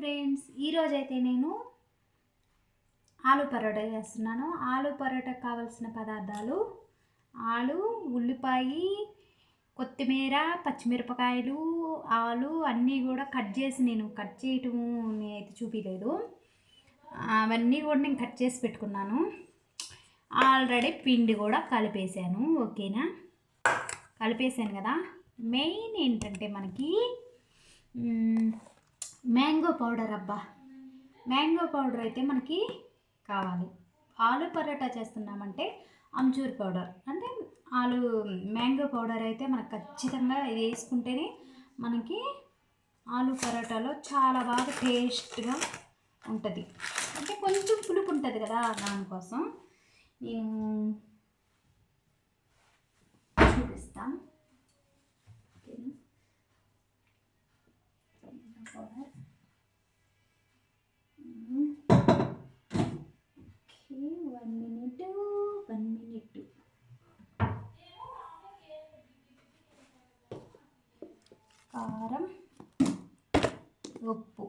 Friends, ఈరోజైతే నేను ఆలు పరోటా చేస్తున్నాను. ఆలు పరోటాకు కావాల్సిన పదార్థాలు ఆలు, ఉల్లిపాయ, కొత్తిమీర, పచ్చిమిరపకాయలు, ఆలు అన్నీ కూడా కట్ చేసి నేను కట్ చేయటం నేనైతే చూపించలేదు. అవన్నీ కూడా నేను కట్ చేసి పెట్టుకున్నాను. ఆల్రెడీ పిండి కూడా కలిపేసాను. ఓకేనా, కలిపేసాను కదా. మెయిన్ ఏంటంటే మనకి మ్యాంగో పౌడర్. మ్యాంగో పౌడర్ అయితే మనకి కావాలి. ఆలు పరోటా చేస్తున్నామంటే అమ్చూర్ పౌడర్ అంటే మ్యాంగో పౌడర్ అయితే మనకు ఖచ్చితంగా ఇది వేసుకుంటేనే మనకి ఆలు పరోటాలో చాలా బాగా టేస్ట్గా ఉంటుంది. అంటే కొంచెం పులుపు ఉంటుంది కదా, దానికోసం నేను చూపిస్తాను. పౌడర్ వన్ మినిట్ కారం, ఉప్పు,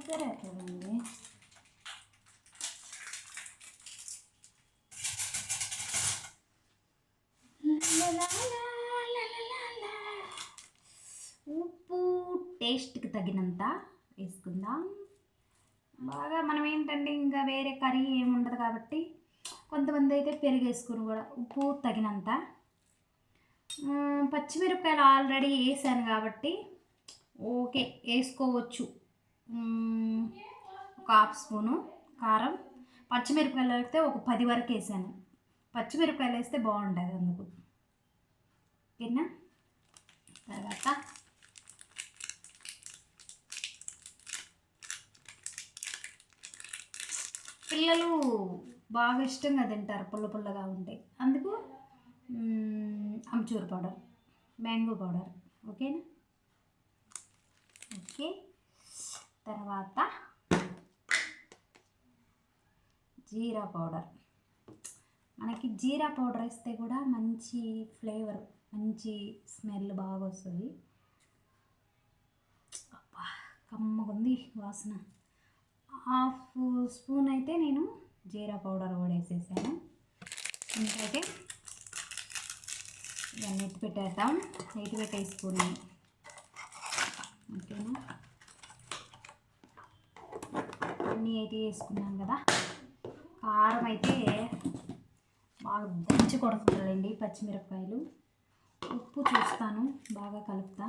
సరేనండి. ఉప్పు టేస్ట్కి తగినంత వేసుకుందాం. బాగా మనం ఏంటంటే ఇంకా వేరే కర్రీ ఏముండదు కాబట్టి కొంతమంది అయితే పెరుగు వేసుకుని కూడా ఉప్పు తగినంత. పచ్చిమిరపకాయలు ఆల్రెడీ వేసాను కాబట్టి ఓకే, వేసుకోవచ్చు. ఒక హాఫ్ స్పూను కారం. పచ్చిమిరపకాయలు అయితే ఒక 10 వరకు వేసాను. పచ్చిమిరపకాయలు వేస్తే బాగుంటుంది అందుకు. ఓకేనా, తర్వాత పిల్లలు బాగా ఇష్టంగా తింటారు, పుల్లగా ఉంటాయి. అందుకు అమ్చూర్ పౌడర్, మ్యాంగో పౌడర్. ఓకేనా. ఓకే, తర్వాత జీరా పౌడర్. మనకి జీరా పౌడర్ వేస్తే కూడా మంచి ఫ్లేవర్, మంచి స్మెల్ బాగా వస్తుంది. అబ్బా, కమ్మగుంది వాసన. హాఫ్ స్పూన్ అయితే నేను జీరా పౌడర్ కూడా వేసేసాను. ఇంకైతే ఇవన్నీ పెట్టేద్దాం. పెట్టేసుకుని. ఓకేనా, అన్నీ అయితే వేసుకున్నాను కదా. కారం అయితే బాగా దంచి కొడుతుందండి పచ్చిమిరపకాయలు. ఉప్పు చూస్తాను, బాగా కలుపుతా.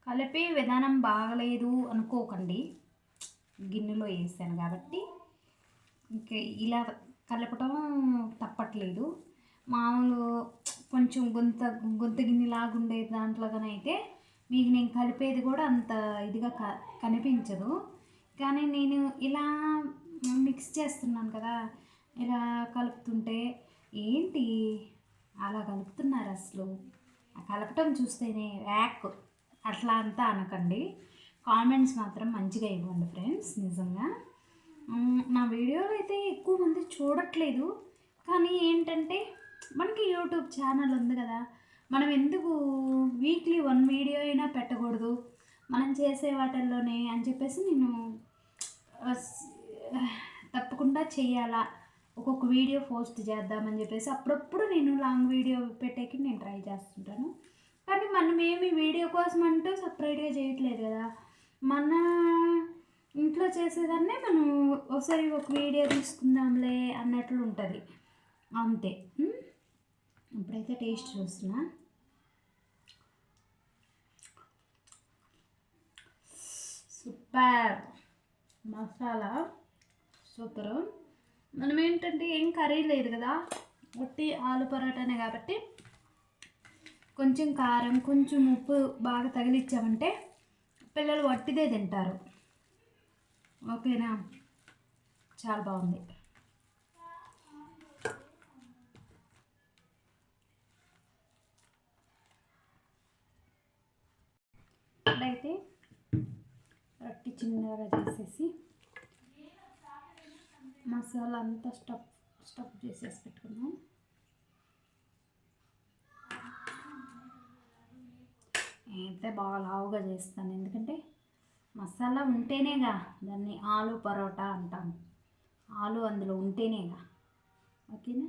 కలిపే విధానం బాగలేదు అనుకోకండి, గిన్నెలో వేసాను కాబట్టి ఇంకా ఇలా కలపటం తప్పట్లేదు. మామూలు కొంచెం గొంత గిన్నెలాగుండే దాంట్లోగానైతే మీకు నేను కలిపేది కూడా అంత ఇదిగా కనిపించదు. కానీ నేను ఇలా మిక్స్ చేస్తున్నాను కదా, ఇలా కలుపుతుంటే ఏంటి అలా కలుపుతున్నారు అసలు, కలపటం చూస్తేనే వ్యాక్ అట్లా అంతా అనకండి. కామెంట్స్ మాత్రం మంచిగా ఇవ్వండి ఫ్రెండ్స్. నిజంగా నా వీడియోలు అయితే ఎక్కువ మంది చూడట్లేదు, కానీ ఏంటంటే మనకి యూట్యూబ్ ఛానల్ ఉంది కదా, మనం ఎందుకు వీక్లీ 1 వీడియో అయినా పెట్టకూడదు మనం చేసే వాటిల్లోనే అని చెప్పేసి నేను తప్పకుండా చేయాలా, ఒక్కొక్క వీడియో పోస్ట్ చేద్దామని చెప్పేసి అప్పుడప్పుడు నేను లాంగ్ వీడియో పెట్టేకి నేను ట్రై చేస్తుంటాను. కానీ మనం ఏమి వీడియో కోసం అంటూ సపరేట్గా చేయట్లేదు కదా, మన ఇంట్లో చేసేదాన్నే మనం ఒకసారి ఒక వీడియో తీసుకుందాంలే అన్నట్లు ఉంటుంది అంతే. ఇప్పుడైతే టేస్ట్ చూస్తున్నా. Super masala, super. మనం ఏంటంటే ఏం కర్రీ లేదు కదా, ఉట్టి ఆలు పరోటానే కాబట్టి కొంచెం కారం, కొంచెం ఉప్పు బాగా తగిలిచ్చామంటే పిల్లలు వట్టిదే తింటారు. ఓకేనా. చాలా బాగుంది. ఇప్పుడైతే రొట్టి చిన్నగా చేసేసి మసాలా అంతా స్టఫ్ చేసేసి పెట్టుకున్నాం. అయితే బాగా లావుగా చేస్తాను, ఎందుకంటే మసాలా ఉంటేనేగా దాన్ని ఆలు పరోటా అంటాము. ఆలు అందులో ఉంటేనేగా. ఓకేనా,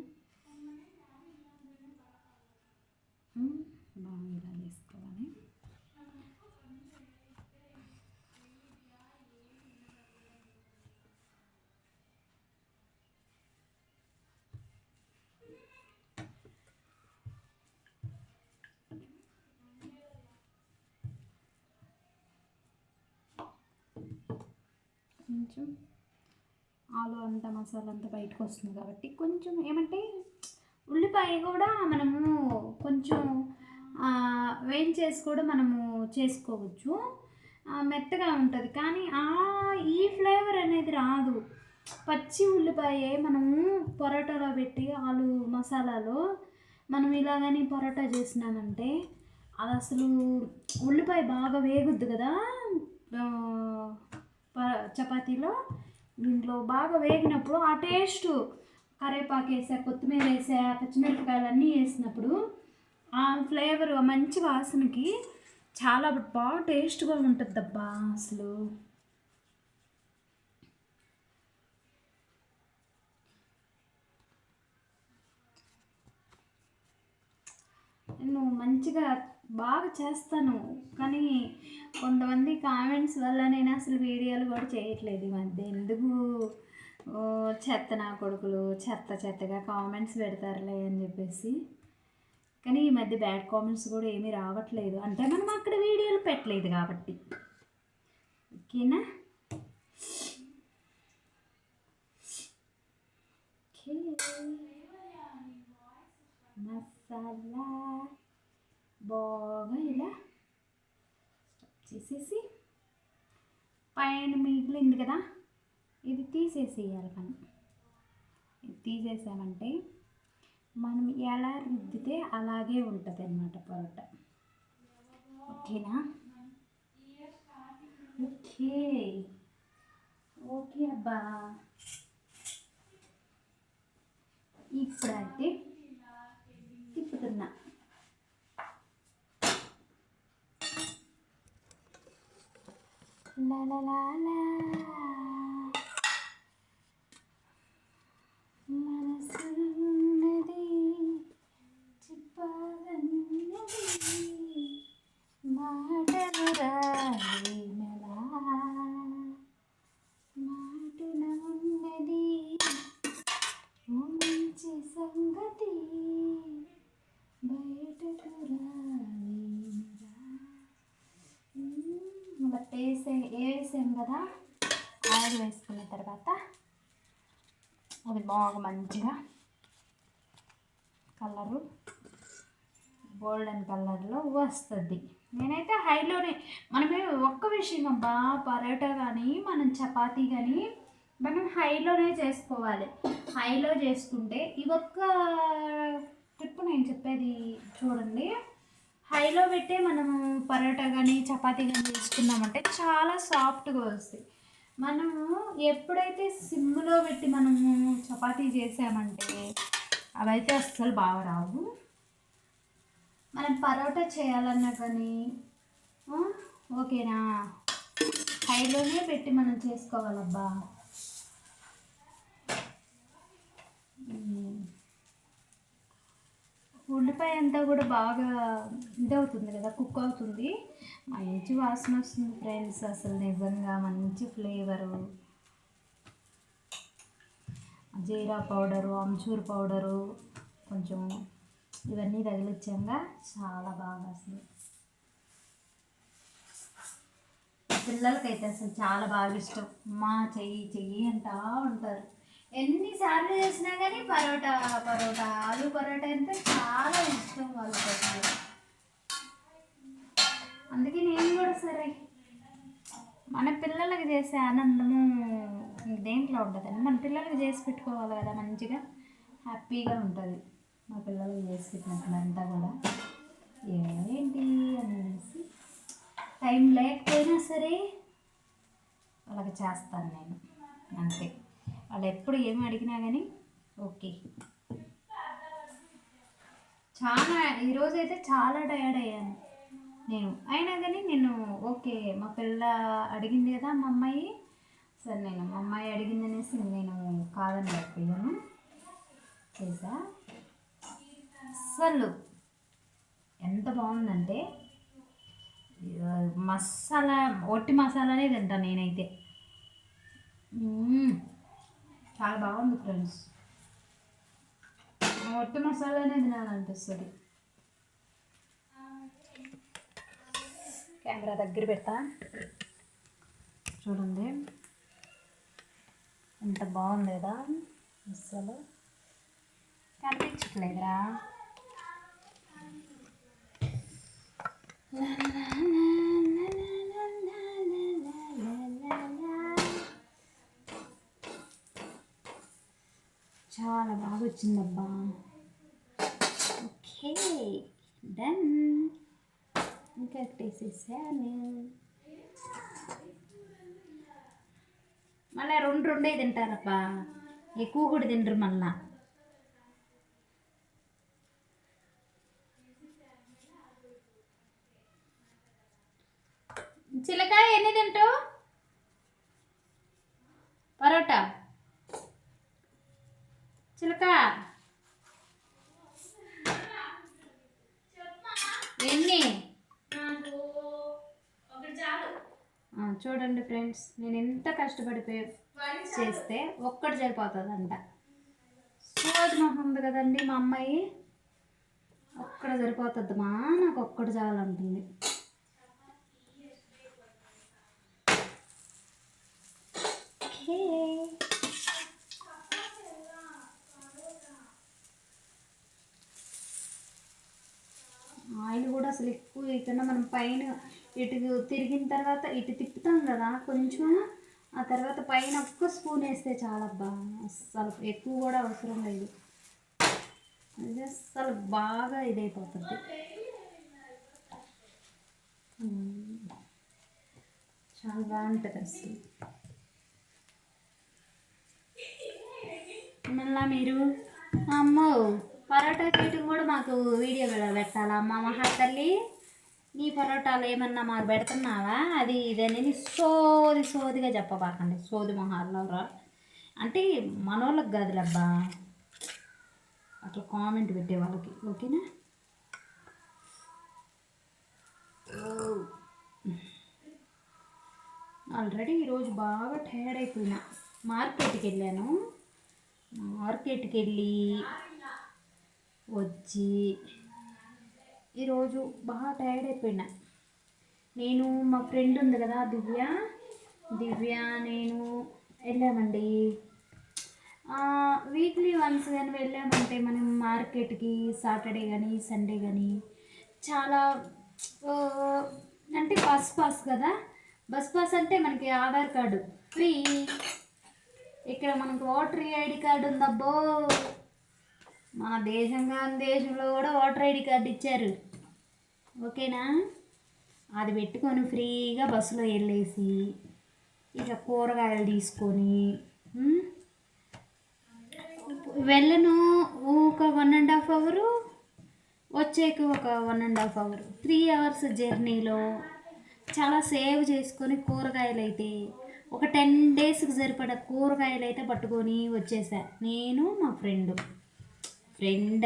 బాగా ఇలా చేసుకోవాలి. కొంచెం ఆలు అంతా మసాలా అంతా బయటకు వస్తుంది కాబట్టి కొంచెం ఏమంటే ఉల్లిపాయ కూడా మనము కొంచెం వేయించేసి కూడా మనము చేసుకోవచ్చు, మెత్తగా ఉంటుంది. కానీ ఈ ఫ్లేవర్ అనేది రాదు. పచ్చి ఉల్లిపాయ మనము పొరోటాలో పెట్టి ఆలు మసాలాలో మనం ఇలాగని పొరోటా చేసినామంటే అది అసలు ఉల్లిపాయ బాగా వేగుద్ది కదా చపాతీలో. దీంట్లో బాగా వేగినప్పుడు ఆ టేస్ట్, కరివేపాకు వేసా, కొత్తిమీర వేసా, పచ్చిమిరపకాయలు అన్నీ వేసినప్పుడు ఆ ఫ్లేవర్ మంచి వాసనకి చాలా బాగా టేస్ట్గా ఉంటుంది అబ్బా అసలు. నేను మంచిగా బాగా చేస్తాను, కానీ కొంతమంది కామెంట్స్ వల్ల నేను అసలు వీడియోలు కూడా చేయట్లేదు ఈ మధ్య. ఎందుకు చెత్త నా కొడుకులు చెత్తగా కామెంట్స్ పెడతారులే అని చెప్పేసి. కానీ ఈ మధ్య బ్యాడ్ కామెంట్స్ కూడా ఏమీ రావట్లేదు, అంటే మనం అక్కడ వీడియోలు పెట్టలేదు కాబట్టి. ఓకేనా, మసాలా బాగా ఇలా చేసేసి పైన మిగిలింది కదా ఇది తీసేసేయాలి. మనం ఇది తీసేసామంటే మనం ఎలా రుద్దితే అలాగే ఉంటుంది అన్నమాట పరోటా. ఓకేనా, ఓకే ఓకే అబ్బా. ఇప్పుడైతే తిప్పుతున్నా. మనసున్నది చెప్పాలన్నది మాటలు రాయి మెలా, మాటన ఉన్నది మంచి సంగతి బయటకు రాయి మెలా. వేసాం కదా, ఆయిల్ వేసుకున్న తర్వాత అది బాగా మంచిగా కలరు గోల్డెన్ కలర్లో వస్తుంది. నేనైతే హైలోనే, మనమే ఒక్క విషయం అబ్బా, పరోటా కానీ మనం చపాతీ కానీ మనం హైలోనే చేసుకోవాలి. హైలో చేసుకుంటే ఈ ఒక్క ట్రిప్ నేను చెప్పేది చూడండి. హైలో పెట్టే మనము పరోటా కానీ చపాతీ కానీ చేసుకున్నామంటే చాలా సాఫ్ట్గా వస్తాయి. మనము ఎప్పుడైతే సిమ్లో పెట్టి మనము చపాతీ చేసామంటే అవైతే అస్సలు బాగా రావు. మనం పరోటా చేయాలన్నా కానీ ఓకేనా, హైలోనే పెట్టి మనం చేసుకోవాలబ్బా. ఉల్లిపాయ అంతా కూడా బాగా ఇదవుతుంది కదా, కుక్ అవుతుంది, మంచి వాసన వస్తుంది ఫ్రెండ్స్. అసలు నిజంగా మంచి ఫ్లేవరు. జీరా పౌడరు, ఆమ్చూర్ పౌడరు కొంచెం ఇవన్నీ తగిలిచ్చాక చాలా బాగా అసలు పిల్లలకైతే అసలు చాలా బాగా ఇష్టం. మా చెయ్యి అంటా ఉంటారు. ఎన్నిసార్లు చేసినా కానీ పరోటా ఆలు పరోటా అంటే చాలా ఇష్టం వాళ్ళకి. అందుకే నేను కూడా సరే మన పిల్లలకి చేసే ఆనందము దేంట్లో టెన్షన్లో ఉంటుందని మన పిల్లలకి చేసి పెట్టుకోవాలి కదా, మంచిగా హ్యాపీగా ఉంటుంది మా పిల్లలకి చేసి పెట్టినప్పుడంతా కూడా. ఏంటి అనేసి టైం లేకపోయినా సరే వాళ్ళకి చేస్తాను నేను అంతే. వాళ్ళు ఎప్పుడు ఏమి అడిగినా కానీ ఓకే. చాలా ఈరోజైతే చాలా టయర్డ్ అయ్యాను నేను, అయినా కానీ నేను ఓకే మా పిల్ల అడిగింది కదా మా అమ్మాయి, సరే నేను మా అమ్మాయి అడిగింది అనేసి నేను కాదని చెప్పాను, చేసా. అసలు ఎంత బాగుందంటే మసాలా, ఒట్టి మసాలానే తింటాను నేనైతే. చాలా బాగుంది ఫ్రెండ్స్, ఒట్టి మసాలానే తినాలనిపిస్తుంది. కెమెరా దగ్గర పెడతా చూడండి, ఎంత బాగుంది కదా, అసలు కనిపించట్లేదురా. చాలా బాగా వచ్చిందబ్బా. ఓకే డన్, ఇంకా వేసేసాను. మళ్ళీ రెండే తింటారబ్బా, ఎక్కువ కూడా తింటారు మళ్ళా. చిలక ఎన్ని తింటావు? పరోటా చిలక ఎన్ని? చూడండి ఫ్రెండ్స్, నేను ఎంత కష్టపడి చేస్తే ఒక్కటి సరిపోతుందంట. సోది మొహం ఉంది కదండి మా అమ్మాయి, ఒక్కడ సరిపోతుంది మా, నాకు ఒక్కటి చాలంటుంది. ఆయిల్ కూడా అసలు ఎక్కువ వేయకుండా మనం పైన ఇటు తిరిగిన తర్వాత ఇటు తిప్పుతాం కదా కొంచెం, ఆ తర్వాత పైన ఒక్క స్పూన్ వేస్తే చాలబ్బా, అస్సలు ఎక్కువ కూడా అవసరం లేదు. అది అస్సలు బాగా ఇదైపోతుంది. చాలా బాగుంటుంది అసలు. మళ్ళా మీరు అమ్మో పరోటా చేయటం కూడా మాకు వీడియో పెట్టాలా అమ్మ మహాతల్లి, నీ పరోటాలు ఏమన్నా మాకు పెడుతున్నావా అది ఇదని సోదిగా చెప్పబాకండి, సోది మొహాల్లో రా అంటే మనోళ్ళకి కాదులబ్బా, అట్లా కామెంట్ పెట్టే వాళ్ళకి, ఓకేనా. ఆల్రెడీ ఈరోజు బాగా టైర్డ్ అయిపోయినా, మార్కెట్కి వెళ్ళాను, మార్కెట్కి వెళ్ళి వచ్చి ఈరోజు బాగా టైర్డ్ అయిపోయినా. నేను మా ఫ్రెండ్ ఉంది కదా దివ్య నేను వెళ్ళామండి. వీక్లీ వన్స్ కానీ వెళ్ళామంటే మనం మార్కెట్కి సాటర్డే కానీ సండే కానీ చాలా అంటే బస్ పాస్ కదా, బస్ పాస్ అంటే మనకి ఆధార్ కార్డు ఫ్రీ, ఇక్కడ మనకు ఓటర్ ఐడి కార్డు ఉందబ్బో, మన దేశంలో కూడా ఓటర్ ఐడి కార్డు ఇచ్చారు, ఓకేనా. అది పెట్టుకొని ఫ్రీగా బస్సులో వెళ్ళేసి ఇక కూరగాయలు తీసుకొని వెళ్ళను, ఒక 1.5 hour, వచ్చేకి ఒక 1.5 hour, 3 hours జర్నీలో చాలా సేవ్ చేసుకొని కూరగాయలు అయితే ఒక 10 daysకి సరిపడా కూరగాయలు అయితే పట్టుకొని వచ్చేసా నేను మా ఫ్రెండ్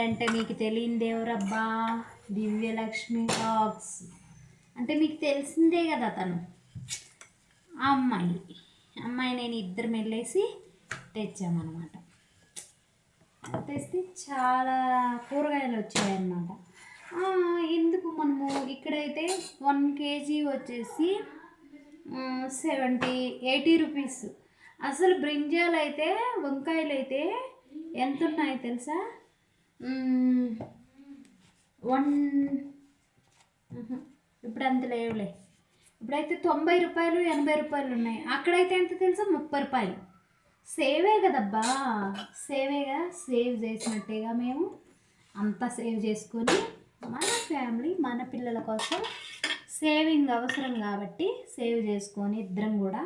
అంటే మీకు తెలియదు ఎవరబ్బా, దివ్యలక్ష్మి టాక్స్ అంటే మీకు తెలిసిందే కదా, తను ఆ అమ్మాయి నేను ఇద్దరం వెళ్ళేసి తెచ్చామన్నమాట. తెస్తే చాలా కూరగాయలు వచ్చాయన్నమాట. ఎందుకు మనము ఇక్కడైతే 1 kg వచ్చేసి 80 rupees, అసలు బ్రింజాలు అయితే వంకాయలు అయితే ఎంత ఉన్నాయి తెలుసా, ఇప్పుడు అంత లేవులే, ఇప్పుడైతే 90 రూపాయలు 80 రూపాయలు ఉన్నాయి, అక్కడైతే ఎంత తెలుసా 30 రూపాయలు. సేవే కదబ్బా, సేవేగా, సేవ్ చేసినట్టేగా మేము. అంతా సేవ్ చేసుకొని మన ఫ్యామిలీ మన పిల్లల కోసం సేవింగ్ అవసరం కాబట్టి సేవ్ చేసుకొని ఇద్దరం కూడా,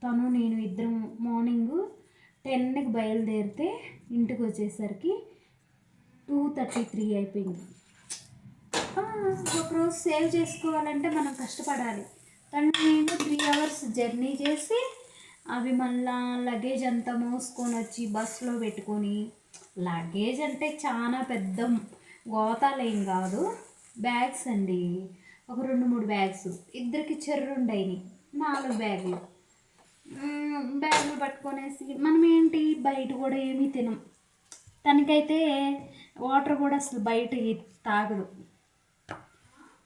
తను నేను ఇద్దరం మార్నింగు 10కి బయలుదేరితే ఇంటికి వచ్చేసరికి 2:33 అయిపోయింది. ఒకరోజు సేవ్ చేసుకోవాలంటే మనం కష్టపడాలి. తను నేను 3 అవర్స్ జర్నీ చేసి అవి మళ్ళా లగేజ్ అంతా మోసుకొని వచ్చి బస్సులో పెట్టుకొని, లగేజ్ అంటే చాలా పెద్ద గోతాలు ఏం కాదు, బ్యాగ్స్ అండి. ఒక 2-3 బ్యాగ్స్, ఇద్దరికి చెర్రుండయినాయి, 4 బ్యాగులు. బ్యాగులు పట్టుకొనేసి మనం ఏంటి బయట కూడా ఏమీ తినం. తనకైతే వాటర్ కూడా అసలు బయట తాగదు.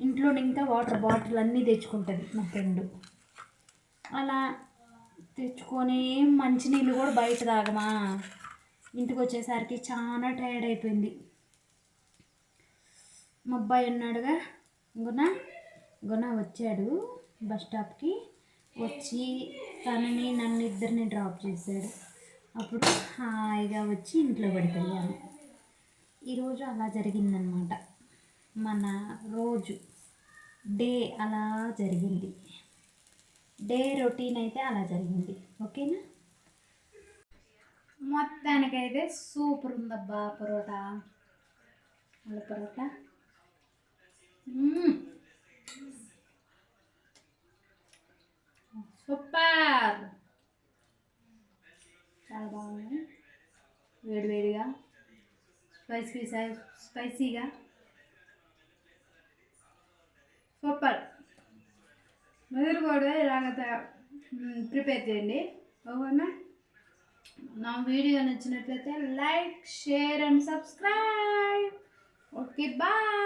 ఇంట్లో ఇంకా వాటర్ బాటిల్ అన్నీ తెచ్చుకుంటుంది మా ఫ్రెండ్. అలా తెచ్చుకొని మంచినీళ్ళు కూడా బయట తాగమా. ఇంటికి వచ్చేసరికి చాలా టైర్డ్ అయిపోయింది. మా అబ్బాయి ఉన్నాడుగా, గుణ వచ్చాడు బస్ స్టాప్కి. వచ్చి తనని నన్ను ఇద్దరిని డ్రాప్ చేశాడు. అప్పుడు హాయిగా వచ్చి ఇంట్లో పడిపోయాను. ఈరోజు అలా జరిగిందనమాట. మన రోజు డే అలా జరిగింది. డే రొటీన్ అయితే అలా జరిగింది. ఓకేనా? మొత్తానికైతే సూపర్ ఉందబ్బా పరోటా, అల్ల పరోటా. సూపర్, చాలా బాగుంది. వేడివేడిగా స్పైసీగా సూపర్. మీరు కూడా ఇలాగ ప్రిపేర్ చేయండి. ఓకేనా? నా వీడియో నచ్చినట్లయితే like, share and subscribe. Okay, bye.